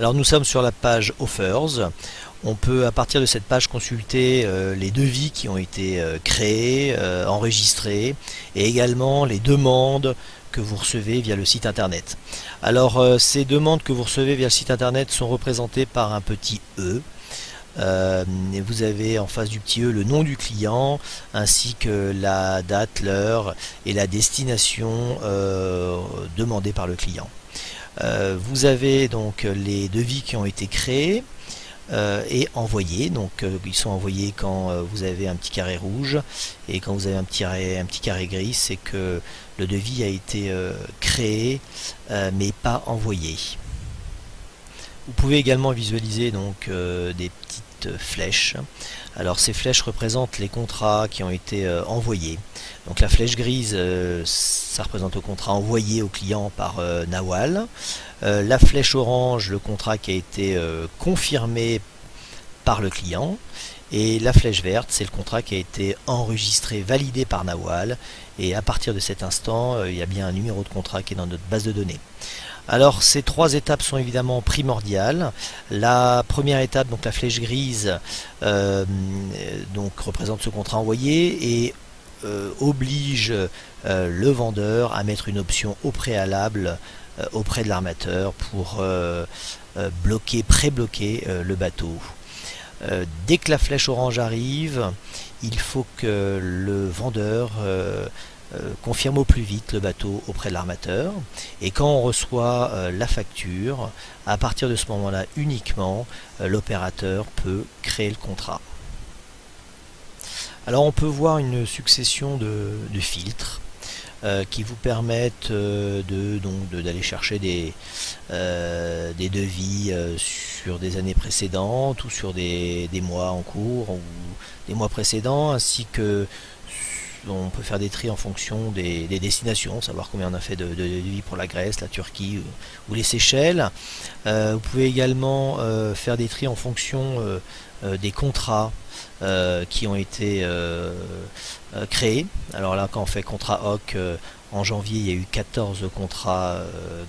Alors nous sommes sur la page Offers. On peut à partir de cette page consulter les devis qui ont été créés, enregistrés, et également les demandes que vous recevez via le site internet. Alors ces demandes que vous recevez via le site internet sont représentées par un petit E. Et vous avez en face du petit E le nom du client ainsi que la date, l'heure et la destination demandée par le client. Vous avez donc les devis qui ont été créés et envoyés. Donc ils sont envoyés quand vous avez un petit carré rouge, et quand vous avez un petit carré gris, c'est que le devis a été créé mais pas envoyé. Vous pouvez également visualiser donc des petites flèches. Alors ces flèches représentent les contrats qui ont été envoyés. Donc la flèche grise, ça représente le contrat envoyé au client par Nawal. La flèche orange, le contrat qui a été confirmé par le client. Et la flèche verte, c'est le contrat qui a été enregistré, validé par Nawal. Et à partir de cet instant, il y a bien un numéro de contrat qui est dans notre base de données. Alors ces trois étapes sont évidemment primordiales. La première étape, donc la flèche grise, donc représente ce contrat envoyé et oblige le vendeur à mettre une option au préalable auprès de l'armateur pour pré-bloquer le bateau. Dès que la flèche orange arrive, il faut que le vendeur confirme au plus vite le bateau auprès de l'armateur, et quand on reçoit la facture, à partir de ce moment-là uniquement, l'opérateur peut créer le contrat. Alors on peut voir une succession de filtres qui vous permettent d'aller chercher des devis sur des années précédentes ou sur des mois en cours ou des mois précédents, ainsi que on peut faire des tris en fonction des destinations, savoir combien on a fait de devis pour la Grèce, la Turquie ou les Seychelles. Vous pouvez également faire des tris en fonction des contrats qui ont été créés. Alors là, quand on fait contrat HOC, en janvier, il y a eu 14 contrats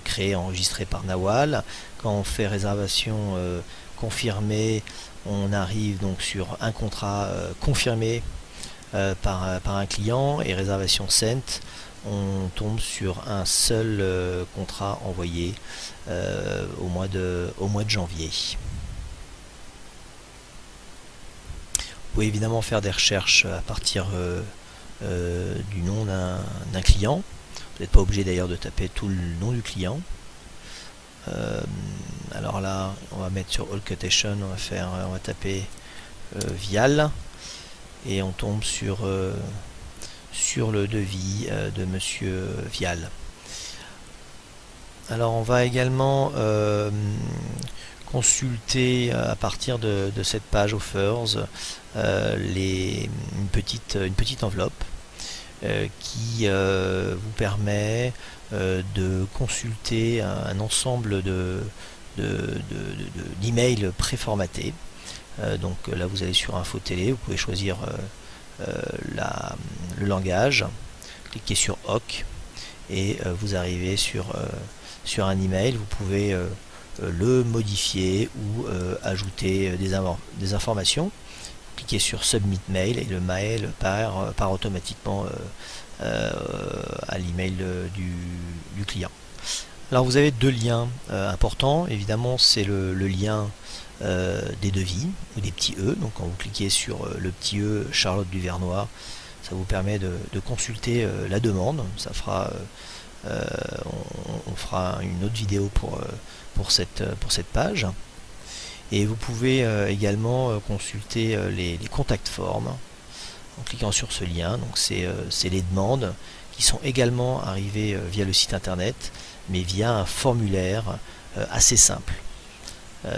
créés, enregistrés par Nawal. Quand on fait réservation confirmée, on arrive donc sur un contrat confirmé par un client, et réservation sent, on tombe sur un seul contrat envoyé au mois de janvier. Vous pouvez évidemment faire des recherches à partir du nom d'un client. Vous n'êtes pas obligé d'ailleurs de taper tout le nom du client. Alors là, on va mettre sur All Quotation, on va taper Vial, et on tombe sur le devis de Monsieur Vial. Alors on va également consulter à partir de cette page Offers une petite enveloppe qui vous permet de consulter un ensemble d'emails préformatés. Donc là vous allez sur Info Télé, vous pouvez choisir le langage, cliquez sur OK et vous arrivez sur un email. Vous pouvez le modifier ou ajouter des informations. Cliquez sur Submit Mail et le mail part automatiquement à l'email du client. Alors vous avez deux liens importants. Évidemment, c'est le lien des devis ou des petits E. Donc quand vous cliquez sur le petit E Charlotte du Vernois, ça vous permet de consulter la demande. Ça fera on fera une autre vidéo pour cette page. Et vous pouvez également consulter les contact forms en cliquant sur ce lien. Donc c'est les demandes qui sont également arrivées via le site internet, mais via un formulaire assez simple.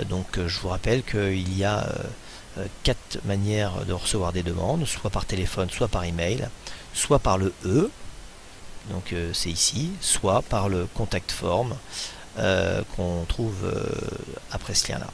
Donc je vous rappelle qu'il y a 4 manières de recevoir des demandes, soit par téléphone, soit par email, soit par le E, donc c'est ici, soit par le contact form qu'on trouve après ce lien là.